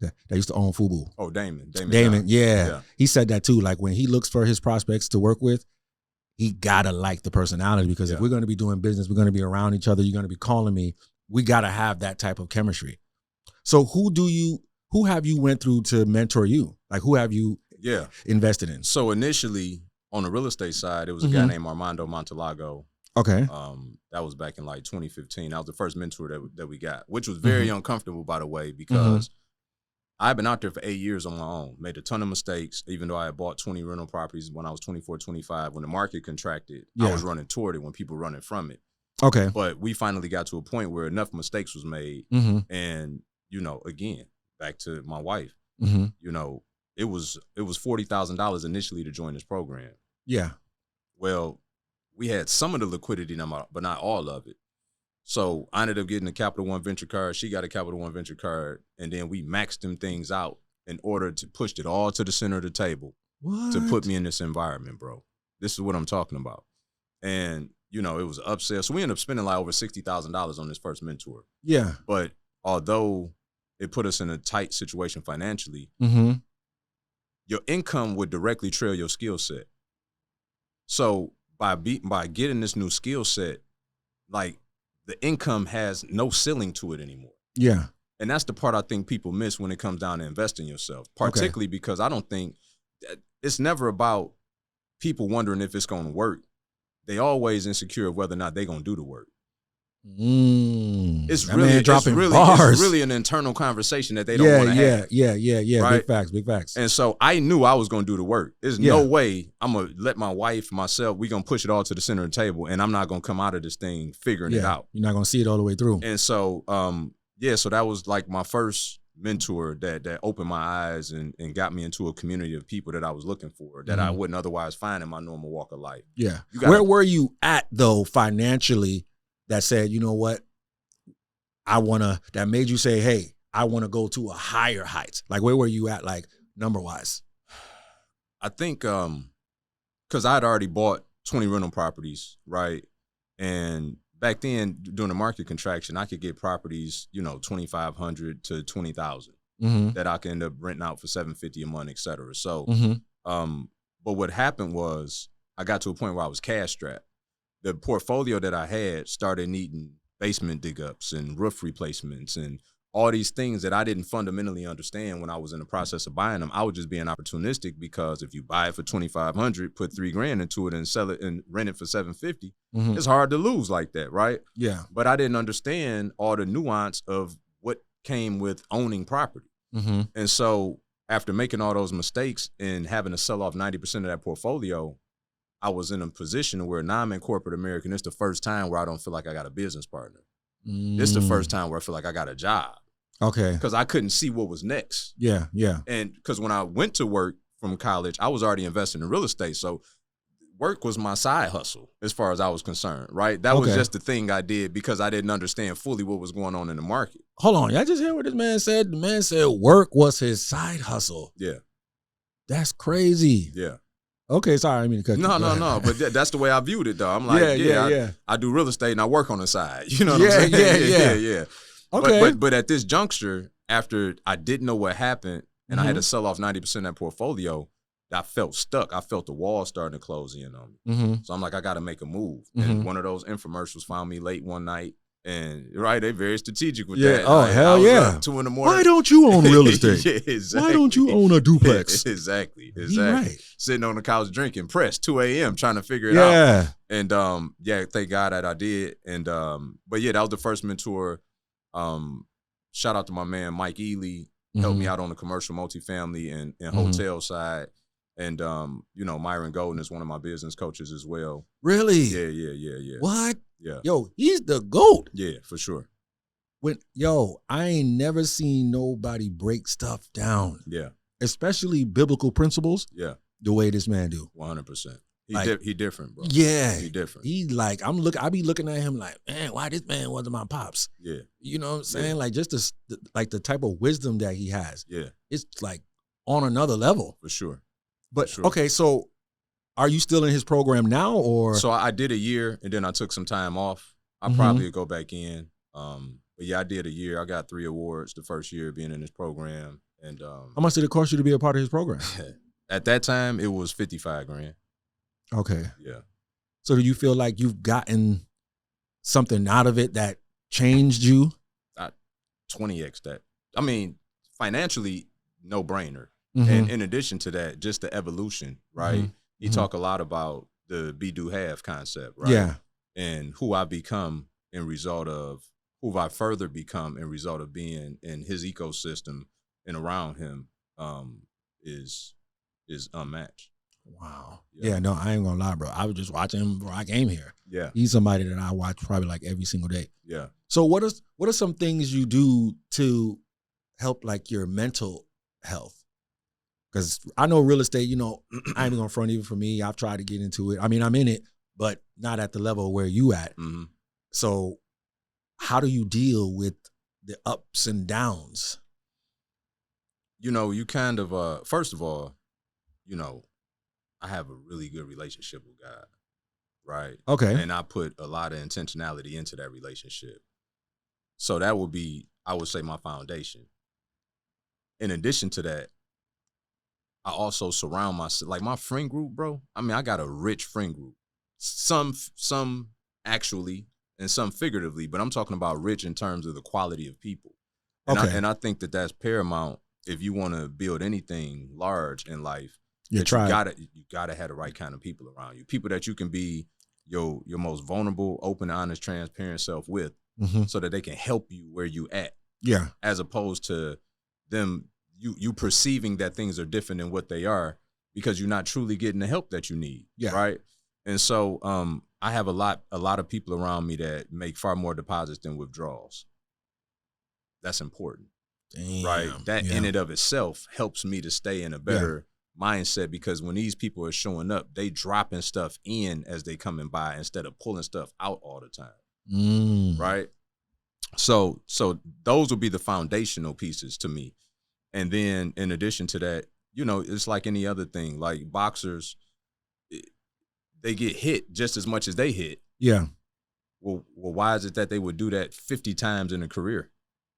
that used to own FUBU? Oh, Damon. Damon, yeah. Yeah. He said that too. Like when he looks for his prospects to work with, he gotta like the personality, because if Yeah. we're gonna be doing business, we're gonna be around each other, you're gonna be calling me, we gotta have that type of chemistry. So who have you went through to mentor you? Like who have you Yeah. invested in? So initially on the real estate side, it was a guy Mhm. named Armando Montalago. Okay. That was back in like 2015. That was the first mentor that we got, which was very uncomfortable, by the way, because I've been out there for 8 years on my own, made a ton of mistakes, even though I had bought 20 rental properties when I was 24, 25. When the market contracted, I Yeah. was running toward it when people were running from it. Okay. But we finally got to a point where enough mistakes was made. Mm-hmm. And, again, back to my wife, Mm-hmm. it was $40,000 initially to join this program. Yeah. Well, we had some of the liquidity, but not all of it. So I ended up getting a Capital One venture card. She got a Capital One venture card. And then we maxed them things out in order to push it all to the center of the table What? to put me in this environment, bro. This is what I'm talking about. And, it was upsell. So we ended up spending like over $60,000 on this first mentor. Yeah. But although it put us in a tight situation financially, Mm-hmm. your income would directly trail your skill set. So by getting this new skill set, like the income has no ceiling to it anymore. Yeah. And that's the part I think people miss when it comes down to investing yourself, particularly because I don't think it's never about people wondering if it's going to work. They always insecure of whether or not they're going to do the work. It's That really man dropping it's bars. really an internal conversation that they don't want to have. Yeah. Right? Big facts. And so I knew I was going to do the work. There's no way I'm going to let my wife, myself, we're going to push it all to the center of the table, and I'm not going to come out of this thing figuring it out. You're not gonna see it all the way through. And so, so that was like my first mentor that opened my eyes and got me into a community of people that I was looking for that I wouldn't otherwise find in my normal walk of life. Yeah. You gotta- Where were you at though financially that said, you know what, that made you say, hey, I want to go to a higher height? Like where were you at, like number wise? I think because I had already bought 20 rental properties, right? And back then, during the market contraction, I could get properties, $2,500 to $20,000 that I could end up renting out for $750 a month, et cetera. So, but what happened was I got to a point where I was cash strapped. The portfolio that I had started needing basement dig ups and roof replacements and all these things that I didn't fundamentally understand when I was in the process of buying them. I was just being opportunistic because if you buy it for $2,500, put $3,000 into it and sell it and rent it for $750, it's hard to lose like that, right? Yeah. But I didn't understand all the nuance of what came with owning property. And so after making all those mistakes and having to sell off 90% of that portfolio, I was in a position where now I'm in corporate America, and it's the first time where I don't feel like I got a business partner. It's the first time where I feel like I got a job. Okay. Because I couldn't see what was next. Yeah. And because when I went to work from college, I was already investing in real estate. So work was my side hustle as far as I was concerned, right? That was just the thing I did because I didn't understand fully what was going on in the market. Hold on. Y'all just hear what this man said? The man said work was his side hustle. Yeah. That's crazy. Yeah. Okay, sorry, I mean to cut you. No. But that's the way I viewed it, though. I'm like, I do real estate and I work on the side. You know what I'm saying? Yeah. Okay. But at this juncture, after I didn't know what happened and I had to sell off 90% of that portfolio, I felt stuck. I felt the wall starting to close in on me. So I'm like, I got to make a move. And one of those infomercials found me late one night. And they're very strategic with that. Oh, like, hell yeah. 2 a.m. Why don't you own real estate? Exactly. Why don't you own a duplex? Exactly. Right. Sitting on the couch drinking, pressed 2 a.m. trying to figure it out. And thank God that I did. And but yeah, that was the first mentor. Shout out to my man Mike Ely, helped me out on the commercial multifamily and hotel side. And Myron Golden is one of my business coaches as well. Really? Yeah. What? Yeah. Yo, he's the GOAT. Yeah, for sure. I ain't never seen nobody break stuff down. Yeah. Especially biblical principles. Yeah. The way this man do. 100%. He different, bro. Yeah. He different. He like, I be looking at him like, man, why this man wasn't my pops? Yeah. You know what I'm saying? Like just the type of wisdom that he has. Yeah. It's like on another level. For sure. But Sure. okay, so Are you still in his program now, or? So I did a year, and then I took some time off. I Mhm. probably would go back in. But yeah, I did a year. I got 3 awards the first year being in this program, and How much did it cost you to be a part of his program? at that time it was $55,000. Okay. Yeah. So do you feel like you've gotten something out of it that changed you? 20x that. I mean, financially, no brainer. Mhm. And in addition to that, just the evolution, right? Mhm. You Mhm. talk a lot about the be do have concept, right? Yeah. And who I become in result of who I further become in result of being in his ecosystem and around him is unmatched. Wow. Yeah. Yeah, no, I ain't gonna lie, bro. I was just watching him before I came here. Yeah. He's somebody that I watch probably like every single day. Yeah. So what are some things you do to help like your mental health? Because I know real estate, you know, I ain't gonna front even for me. I've tried to get into it. I mean, I'm in it, but not at the level where you at. Mm-hmm. So how do you deal with the ups and downs? You know, you kind of first of all, you know, I have a really good relationship with God, right? Okay. And I put a lot of intentionality into that relationship. So that would be, I would say, my foundation. In addition to that, I also surround myself, like my friend group, bro. I mean, I got a rich friend group. Some actually and some figuratively, but I'm talking about rich in terms of the quality of people. And Okay. I think that that's paramount if you want to build anything large in life. You that try. you gotta have the right kind of people around you. People that you can be your most vulnerable, open, honest, transparent self with, Mm-hmm. so that they can help you where you at, Yeah. as opposed to them you perceiving that things are different than what they are because you're not truly getting the help that you need. Yeah. Right. And so I have a lot of people around me that make far more deposits than withdrawals. That's important. Damn. Right. That Yeah. in and of itself helps me to stay in a better mindset, because when these people are showing up, they dropping stuff in as they coming by instead of pulling stuff out all the time. Mm. Right. So those would be the foundational pieces to me. And then in addition to that, you know, it's like any other thing. Like boxers, they get hit just as much as they hit. Yeah. Well, why is it that they would do that 50 times in a career?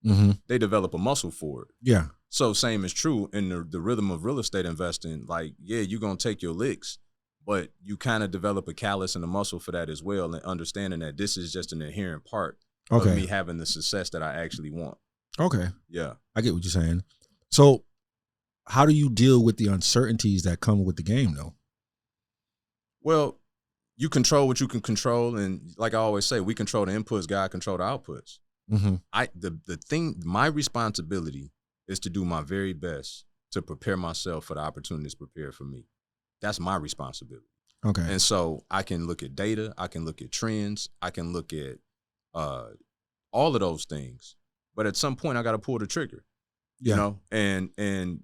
Mm-hmm. They develop a muscle for it. Yeah. So same is true in the rhythm of real estate investing. Like, yeah, you're going to take your licks, but you kind of develop a callus and a muscle for that as well, and understanding that this is just an inherent part of me having the success that I actually want. Okay. Yeah. I get what you're saying. So how do you deal with the uncertainties that come with the game, though? Well, you control what you can control, and like I always say, we control the inputs, God control the outputs. Mm-hmm. My responsibility is to do my very best to prepare myself for the opportunities prepared for me. That's my responsibility. Okay. And so I can look at data, I can look at trends, I can look at all of those things. But at some point I got to pull the trigger. Yeah. You know, and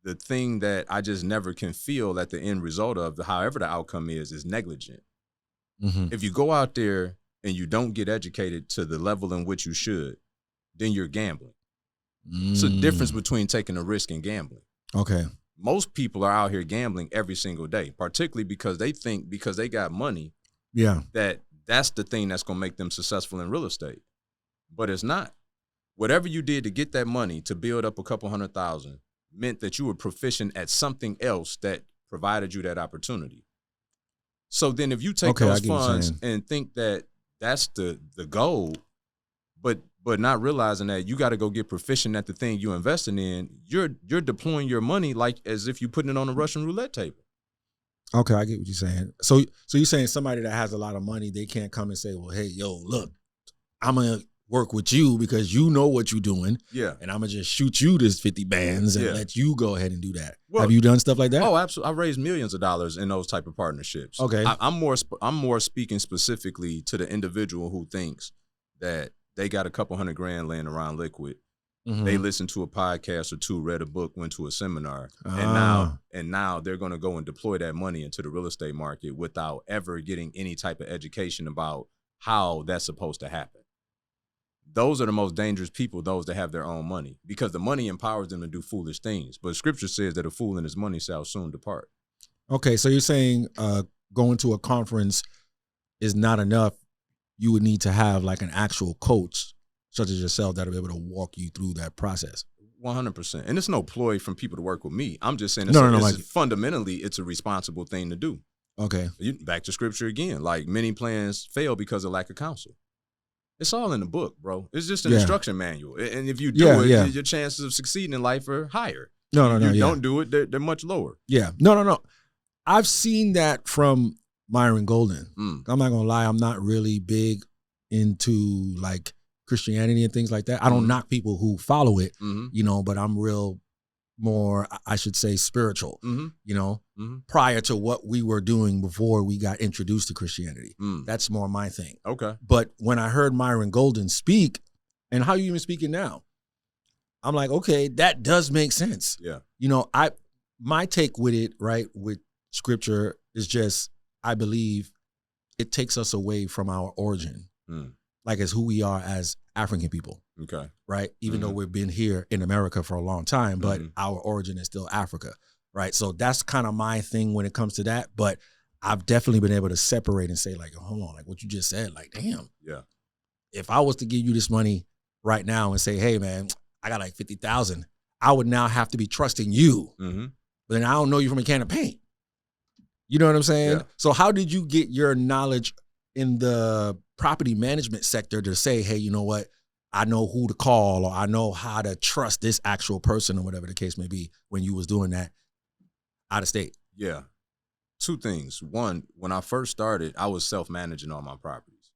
the thing that I just never can feel at the end result of however the outcome is negligent. Mm-hmm. If you go out there and you don't get educated to the level in which you should, then you're gambling. It's a difference between taking a risk and gambling. Okay. Most people are out here gambling every single day, particularly because they think because they got money, Yeah. that's the thing that's going to make them successful in real estate. But it's not. Whatever you did to get that money to build up a couple $100,000 meant that you were proficient at something else that provided you that opportunity. So then if you take those funds and think that that's the goal, but not realizing that you got to go get proficient at the thing you're investing in, you're deploying your money like as if you're putting it on a Russian roulette table. Okay, I get what you're saying. So you're saying somebody that has a lot of money, they can't come and say, well, hey, yo, look, I'm going to work with you because you know what you're doing. Yeah. And I'm going to just shoot you this 50 bands and let you go ahead and do that. Well, have you done stuff like that? Oh, absolutely. I raised millions of dollars in those type of partnerships. Okay. I'm more speaking specifically to the individual who thinks that they got a couple $100,000 laying around liquid. Mm-hmm. They listened to a podcast or two, read a book, went to a seminar, and now they're going to go and deploy that money into the real estate market without ever getting any type of education about how that's supposed to happen. Those are the most dangerous people, those that have their own money, because the money empowers them to do foolish things. But scripture says that a fool and his money shall soon depart. Okay, so you're saying going to a conference is not enough. You would need to have like an actual coach, such as yourself, that'll be able to walk you through that process. 100%. And it's no ploy from people to work with me. I'm just saying fundamentally, it's a responsible thing to do. Okay. Back to scripture again. Like, many plans fail because of lack of counsel. It's all in the book, bro. It's just an instruction manual. And if you do your chances of succeeding in life are higher. No. If you don't do it, they're much lower. Yeah. No. I've seen that from Myron Golden. I'm not gonna lie, I'm not really big into like Christianity and things like that. I don't knock people who follow it, but I'm real more, I should say, spiritual, prior to what we were doing before we got introduced to Christianity. That's more my thing. Okay. But when I heard Myron Golden speak, and how you even speaking now, I'm like, okay, that does make sense. Yeah. My take with it, right, with scripture is just, I believe it takes us away from our origin, like as who we are as African people. Okay. Right. Even though we've been here in America for a long time, but our origin is still Africa. Right. So that's kind of my thing when it comes to that. But I've definitely been able to separate and say, like, hold on, like what you just said, like, damn. Yeah. If I was to give you this money right now and say, hey, man, I got like 50,000, I would now have to be trusting you. But then I don't know you from a can of paint. You know what I'm saying? Yeah. So how did you get your knowledge in the property management sector to say, hey, you know what? I know who to call, or I know how to trust this actual person, or whatever the case may be, when you was doing that out of state? Yeah. Two things. One, when I first started, I was self-managing all my properties.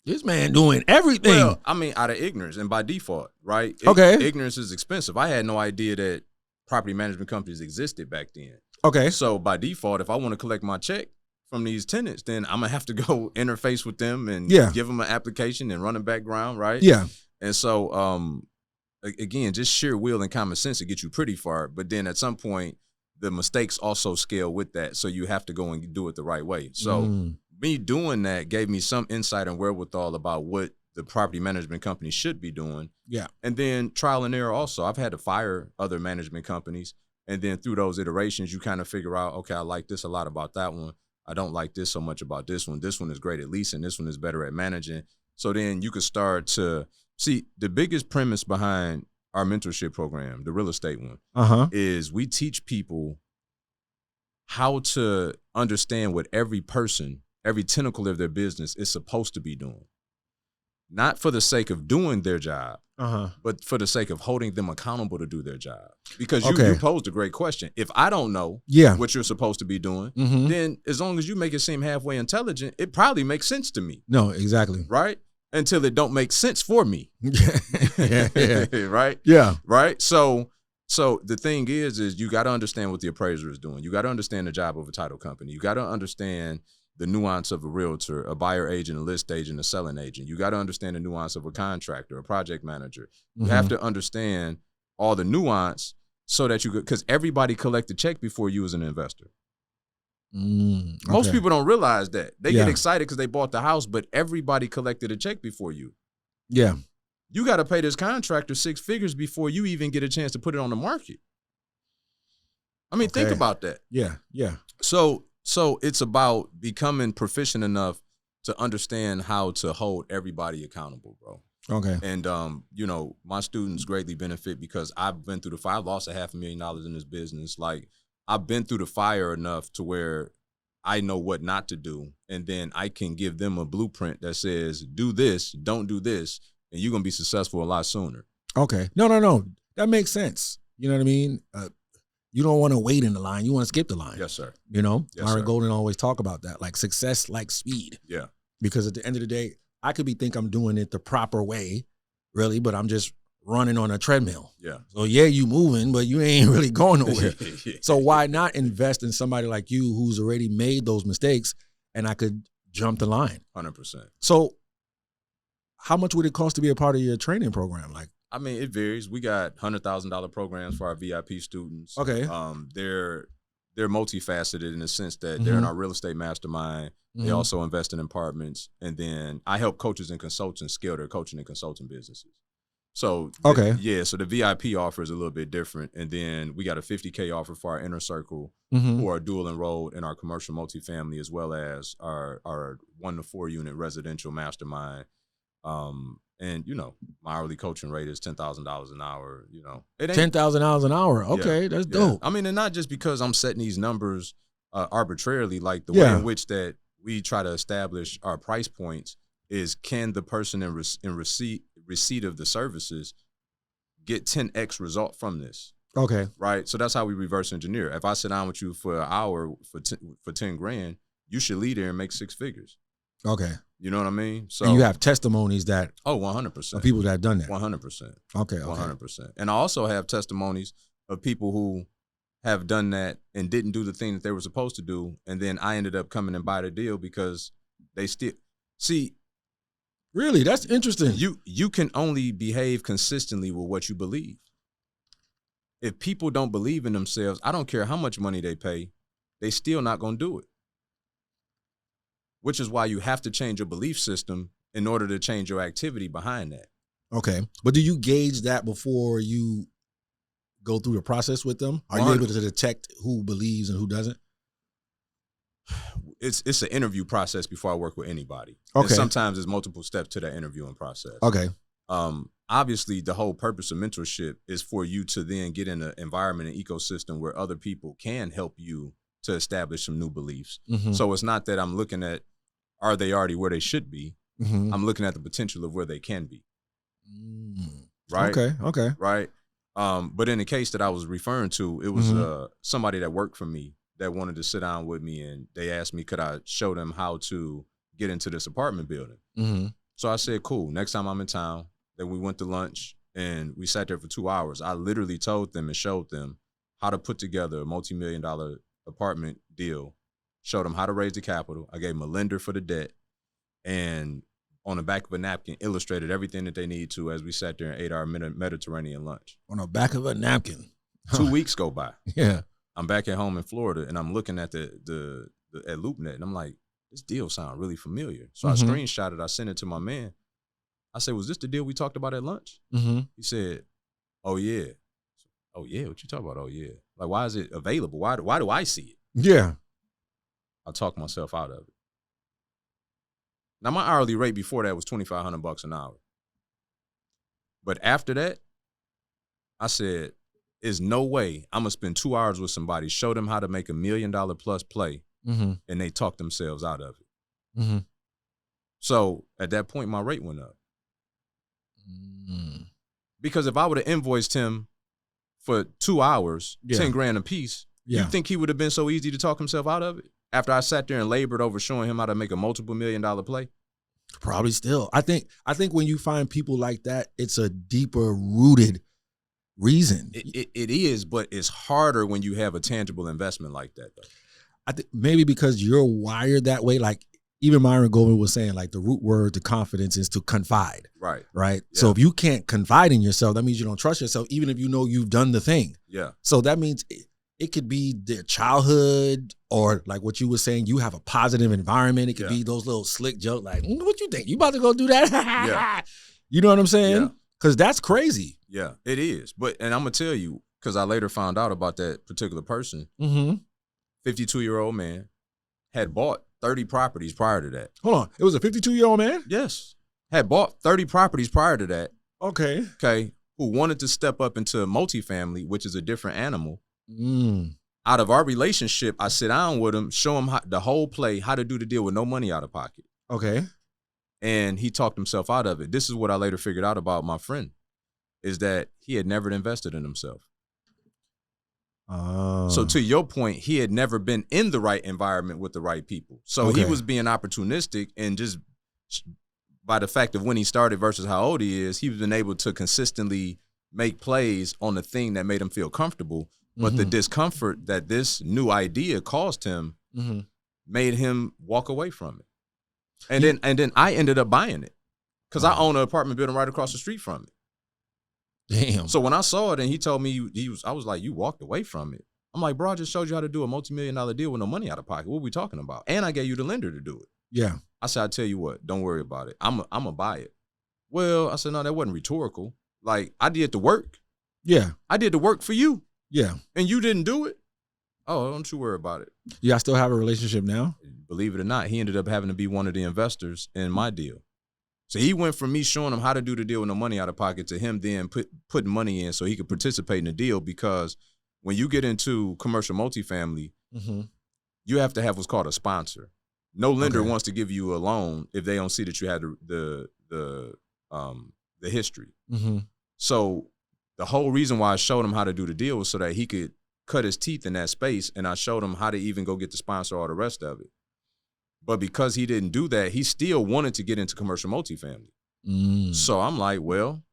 This man doing everything. Well, I mean, out of ignorance and by default, right? Okay. Ignorance is expensive. I had no idea that property management companies existed back then. Okay. So by default, if I want to collect my check from these tenants, then I'm going to have to go interface with them and give them an application and run a background, right? Yeah. And so, again, just sheer will and common sense to get you pretty far. But then at some point, the mistakes also scale with that. So you have to go and do it the right way. So me doing that gave me some insight and wherewithal about what the property management company should be doing. Yeah. And then trial and error also. I've had to fire other management companies. And then through those iterations, you kind of figure out, okay, I like this a lot about that one. I don't like this so much about this one. This one is great at leasing. This one is better at managing. So then you could start to see the biggest premise behind our mentorship program, the real estate one, is we teach people how to understand what every person, every tentacle of their business is supposed to be doing. Not for the sake of doing their job, but for the sake of holding them accountable to do their job. Because you posed a great question. If I don't know what you're supposed to be doing, then as long as you make it seem halfway intelligent, it probably makes sense to me. No, exactly. Right? Until it don't make sense for me. Right? Yeah. Right? So the thing is you got to understand what the appraiser is doing. You got to understand the job of a title company. You got to understand the nuance of a realtor, a buyer agent, a list agent, a selling agent. You got to understand the nuance of a contractor, a project manager. You have to understand all the nuance so that you could, because everybody collect a check before you as an investor. Most people don't realize that. They get excited because they bought the house, but everybody collected a check before you. Yeah. You got to pay this contractor 6 figures before you even get a chance to put it on the market. I mean, think about that. Yeah, yeah. So it's about becoming proficient enough to understand how to hold everybody accountable, bro. Okay. And, my students greatly benefit because I've been through the fire. I lost $500,000 in this business. Like, I've been through the fire enough to where I know what not to do. And then I can give them a blueprint that says, do this, don't do this, and you're going to be successful a lot sooner. Okay. No. That makes sense. You know what I mean? You don't want to wait in the line. You want to skip the line. Yes, sir. You know? Yes, Myron sir. Golden always talk about that, like success like speed. Yeah. Because at the end of the day, I could think I'm doing it the proper way, really, but I'm just running on a treadmill. Yeah. So you moving, but you ain't really going nowhere. So why not invest in somebody like you who's already made those mistakes and I could jump the line? 100%. So how much would it cost to be a part of your training program? Like, I mean, it varies. We got $100,000 programs for our VIP students. Okay. They're multifaceted in the sense that they're in our real estate mastermind. They also invest in apartments. And then I help coaches and consultants scale their coaching and consulting businesses. So Okay. yeah. So the VIP offer is a little bit different, and then we got a $50K offer for our inner circle Mm-hmm. who are dual enrolled in our commercial multifamily, as well as our 1 to 4 unit residential mastermind. And you know, my hourly coaching rate is $10,000 an hour. You know, it ain't $10,000 an hour. Okay, that's yeah. dope. I mean, and not just because I'm setting these numbers arbitrarily, like the Yeah. way in which that we try to establish our price points is, can the person in receipt of the services get 10x result from this, Okay. right? So that's how we reverse engineer. If I sit down with you for an hour for 10 grand, you should leave there and make 6 figures. Okay. You know what I mean? So And you have testimonies that 100% of people that have done that. 100%. Okay. 100%. And I also have testimonies of people who have done that and didn't do the thing that they were supposed to do, and then I ended up coming and buy the deal because they still see. Really, that's interesting. You can only behave consistently with what you believe. If people don't believe in themselves, I don't care how much money they pay, they still not gonna do it. Which is why you have to change your belief system in order to change your activity behind that. Okay. But do you gauge that before you go through the process with them? Are you able to detect who believes and who doesn't? It's an interview process before I work with anybody. Okay. And sometimes there's multiple steps to that interviewing process. Okay. Obviously, the whole purpose of mentorship is for you to then get in an environment and ecosystem where other people can help you to establish some new beliefs. Mm-hmm. So it's not that I'm looking at, are they already where they should be? Mm-hmm. I'm looking at the potential of where they can be. Mm. Right? Okay. Right? But in the case that I was referring to, it was somebody that worked for me that wanted to sit down with me, and they asked me, could I show them how to get into this apartment building? Mm-hmm. So I said, cool. Next time I'm in town, then we went to lunch and we sat there for 2 hours. I literally told them and showed them how to put together a multi-million-dollar apartment deal, showed them how to raise the capital. I gave them a lender for the debt, and on the back of a napkin, illustrated everything that they need to as we sat there and ate our Mediterranean lunch. On the back of a napkin. 2 weeks go by. Yeah. I'm back at home in Florida, and I'm looking at the at LoopNet, and I'm like, this deal sounds really familiar. So I screenshot it. I sent it to my man. I said, was this the deal we talked about at lunch? Mm-hmm. He said, oh, yeah. Oh, yeah? What you talking about? Oh, yeah. Like, why is it available? Why do I see it? Yeah. I talked myself out of it. Now, my hourly rate before that was $2,500 an hour. But after that, I said, there's no way I'm going to spend 2 hours with somebody, show them how to make $1 million plus play, and they talk themselves out of it. Mm-hmm. So at that point, my rate went up. Mm. Because if I would have invoiced him for 2 hours, Yeah. 10 grand a piece, Yeah. you think he would have been so easy to talk himself out of it? After I sat there and labored over showing him how to make a multiple $1 million play? Probably still. I think when you find people like that, it's a deeper rooted reason. It is, but it's harder when you have a tangible investment like that, though. I think maybe because you're wired that way. Like even Myron Goldman was saying, like the root word to confidence is to confide. Right. Right. Yeah. So if you can't confide in yourself, that means you don't trust yourself, even if you know you've done the thing. Yeah. So that means it could be their childhood, or like what you were saying, you have a positive environment. It could be those little slick jokes like, what you think? You about to go do that? Yeah. You know what I'm saying? Yeah. Because that's crazy. Yeah, it is. And I'm going to tell you, because I later found out about that particular person, Mm-hmm. 52-year-old man, had bought 30 properties prior to that. Hold on. It was a 52-year-old man? Yes. Had bought 30 properties prior to that. Okay. Okay. Who wanted to step up into multifamily, which is a different animal. Mm. Out of our relationship, I sit down with him, show him the whole play, how to do the deal with no money out of pocket. Okay. And he talked himself out of it. This is what I later figured out about my friend, is that he had never invested in himself. So to your point, he had never been in the right environment with the right people. So he was being opportunistic, and just by the fact of when he started versus how old he is, he's been able to consistently make plays on the thing that made him feel comfortable. But the discomfort that this new idea caused him made him walk away from it. And then I ended up buying it because I own an apartment building right across the street from it. Damn. So when I saw it and he told me I was like, you walked away from it. I'm like, bro, I just showed you how to do a multi-million-dollar deal with no money out of pocket. What are we talking about? And I gave you the lender to do it. Yeah. I said, I tell you what, don't worry about it. I'm gonna buy it. Well, I said, no, that wasn't rhetorical. Like, I did the work. Yeah. I did the work for you, Yeah. and you didn't do it. Oh, don't you worry about it. Y'all still have a relationship now? Believe it or not, he ended up having to be one of the investors in my deal. So he went from me showing him how to do the deal with no money out of pocket to him then putting money in so he could participate in the deal, because when you get into commercial multifamily, Mm-hmm. you have to have what's called a sponsor. No lender Okay. wants to give you a loan if they don't see that you had the history. Mm-hmm. So the whole reason why I showed him how to do the deal was so that he could cut his teeth in that space, and I showed him how to even go get the sponsor, all the rest of it. But because he didn't do that, he still wanted to get into commercial multifamily. Mm. So I'm like, well,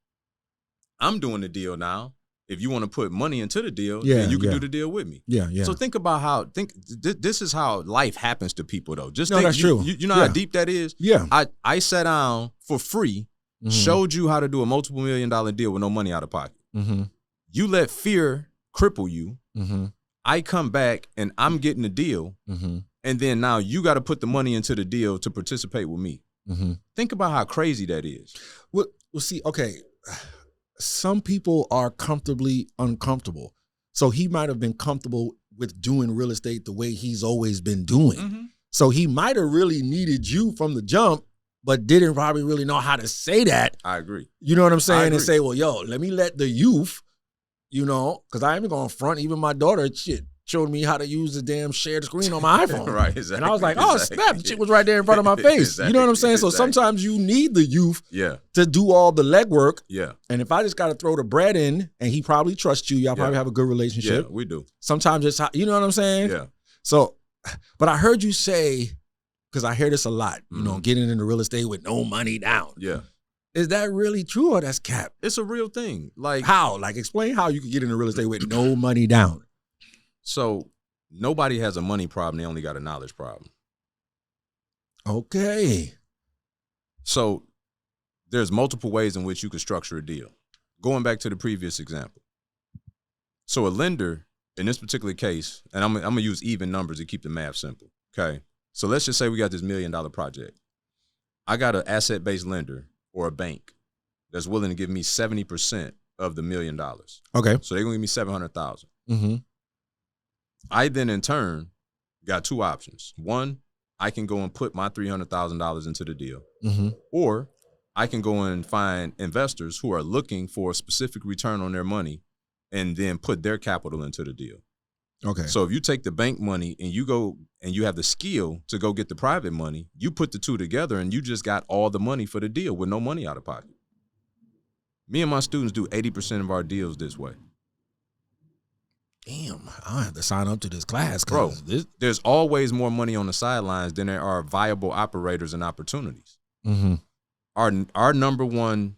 I'm doing the deal now. If you want to put money into the deal, then you can do the deal with me. Yeah, yeah. So think about this is how life happens to people, though. Just No, think, that's true. You know Yeah. how deep that is? Yeah. I sat down for free, Mhm. showed you how to do a multiple $1 million deal with no money out of pocket. Mm-hmm. You let fear cripple you. Mm-hmm. I come back and I'm getting the deal. Mm-hmm. And then now you got to put the money into the deal to participate with me. Mm-hmm. Think about how crazy that is. Well, see, okay. Some people are comfortably uncomfortable. So he might have been comfortable with doing real estate the way he's always been doing. So he might have really needed you from the jump, but didn't probably really know how to say that. I agree. You know what I'm saying? And agree. say, well, yo, let me let the youth, you know, because I ain't going to front. Even my daughter, shit, showed me how to use the damn shared screen on my iPhone. Right, exactly. And I was like, oh, exactly. snap. The shit was right there in front of my face. You know what I'm saying? So Exactly. sometimes you need the youth Yeah, to do all the legwork. yeah, And if I just got to throw the bread in and he probably trusts you, y'all probably Yeah. have a good yeah, relationship. we do. Sometimes it's, you know what I'm saying? Yeah, So, but I heard you say, because I hear this a lot, you know, Mhm. getting into real estate with no money down. yeah. Is that really true or that's cap? It's a real thing. Like, How? Like, explain how you can get into real estate with no money down. so nobody has a money problem. They only got a knowledge problem. Okay. So there's multiple ways in which you could structure a deal. Going back to the previous example. So a lender, in this particular case, and I'm going to use even numbers to keep the math simple, okay? So let's just say we got this $1 million project. I got an asset-based lender or a bank that's willing to give me 70% of the $1 million. Okay. So they're going to give me $700,000. Mm-hmm. I then, in turn, got two options. One, I can go and put my $300,000 into the deal. Mm-hmm. Or I can go and find investors who are looking for a specific return on their money and then put their capital into the deal. Okay. So if you take the bank money and you go and you have the skill to go get the private money, you put the two together and you just got all the money for the deal with no money out of pocket. Me and my students do 80% of our deals this way. Damn, I have to sign up to this class. Bro, This, there's always more money on the sidelines than there are viable operators and opportunities. mm-hmm. Our number one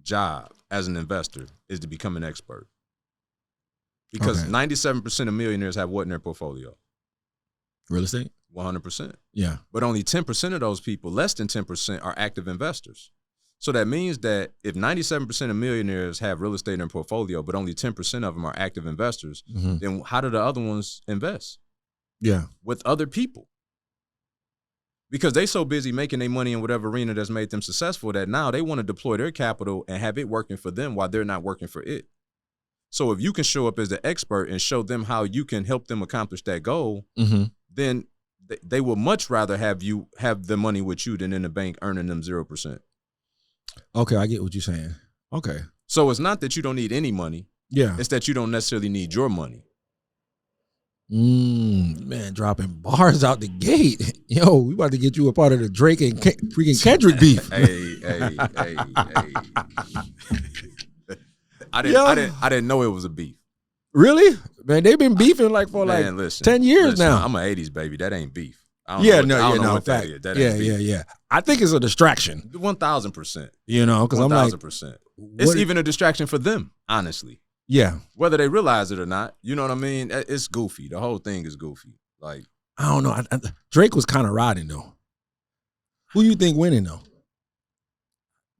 job as an investor is to become an expert. Because Okay. 97% of millionaires have what in their portfolio? Real estate? 100%. Yeah. But only 10% of those people, less than 10%, are active investors. So that means that if 97% of millionaires have real estate in their portfolio, but only 10% of them are active investors, Mm-hmm. then how do the other ones invest? Yeah. With other people. Because they so busy making their money in whatever arena that's made them successful that now they want to deploy their capital and have it working for them while they're not working for it. So if you can show up as the expert and show them how you can help them accomplish that goal, Mm-hmm. then they will much rather have you have the money with you than in the bank earning them 0%. Okay, I get what you're saying. Okay. So it's not that you don't need any money. Yeah. It's that you don't necessarily need your money. Man, dropping bars out the gate. Yo, we about to get you a part of the Drake and freaking Kendrick beef. Hey. I didn't know it was a beef. Really? Man, they've been beefing like for Man, like listen, 10 years listen, now. I'm an 80s baby. That ain't beef. I don't Yeah, know what- I don't know what that fact. is. That Yeah, ain't beef. yeah. I think it's a distraction, 1,000%. you know, because I'm like, 1,000%. It's what- even a distraction for them, honestly. yeah. Whether they realize it or not, you know what I mean? It's goofy. The whole thing is goofy. Like, I don't know. Drake was kind of riding though. Who you think winning though?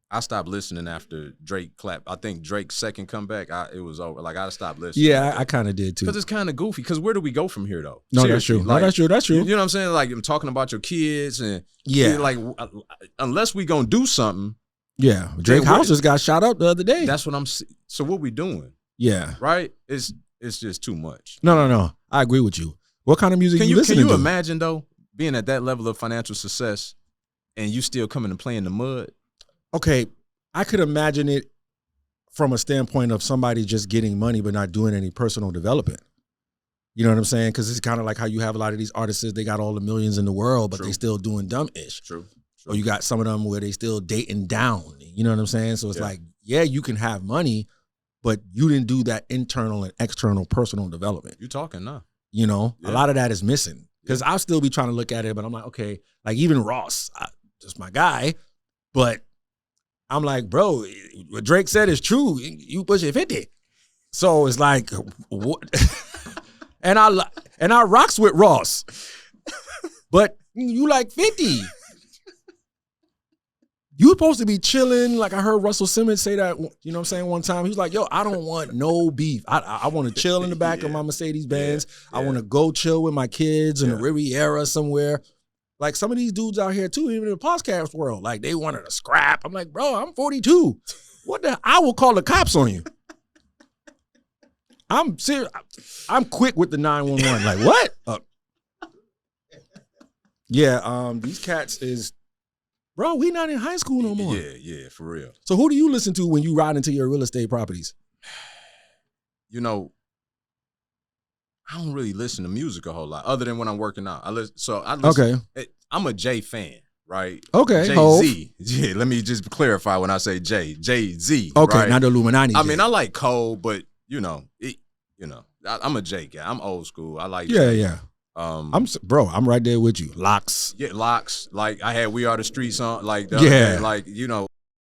I stopped listening after Drake clapped. I think Drake's second comeback, it was over. Like, I stopped listening. Yeah, I kind of did too. Because it's kind of goofy. Because where do we go from here, though? No, that's Seriously, true. like, That's true. You know what I'm saying? Like, I'm talking about your kids and Yeah. like, unless we gonna do something, Yeah, Drake what- House just got shot up the other day. That's what I'm. So what we doing, Yeah. right? It's just too much. No. I agree with you. What kind of music Can you you listening to? imagine though being at that level of financial success and you still coming and playing the mud? Okay, I could imagine it from a standpoint of somebody just getting money but not doing any personal development. You know what I'm saying? Because it's kind of like how you have a lot of these artists, they got all the millions in the world, but True. they still doing dumb-ish. True. Or you got some of them where they still dating down. You know what I'm saying? So it's like, yeah, you can have money, but you didn't do that internal and external personal development. You talking now? You know, Yeah. a lot of that is missing. Because I'll still be trying to look at it, but I'm like, okay, like even Ross, just my guy, but I'm like, bro, what Drake said is true. You pushing 50. So it's like, what? and I rocks with Ross, but you like 50. You supposed to be chilling. Like I heard Russell Simmons say that, you know what I'm saying, one time. He was like, yo, I don't want no beef. I want to chill in the back of my Mercedes Benz. I want to go chill with my kids in the Riviera somewhere. Like some of these dudes out here too, even in the podcast world, like they wanted to scrap. I'm like, bro, I'm 42. What the? I will call the cops on you. I'm serious. I'm quick with the 911. Like what? These cats is, bro, we not in high school no more. Yeah, for real. So who do you listen to when you ride into your real estate properties? You know, I don't really listen to music a whole lot, other than when I'm working out. I listen. Okay. I'm a Jay fan, right? Okay. Jay-Z. Yeah, let me just clarify when I say Jay-Z. Okay, right? not the Illuminati. I mean, I like Cole, but I'm a Jay guy. I'm old school. I like Yeah, Jay. yeah. I'm right there with you. Locks. Yeah, Locks. Like I had We Are the Streets on. Like the Yeah. other day, like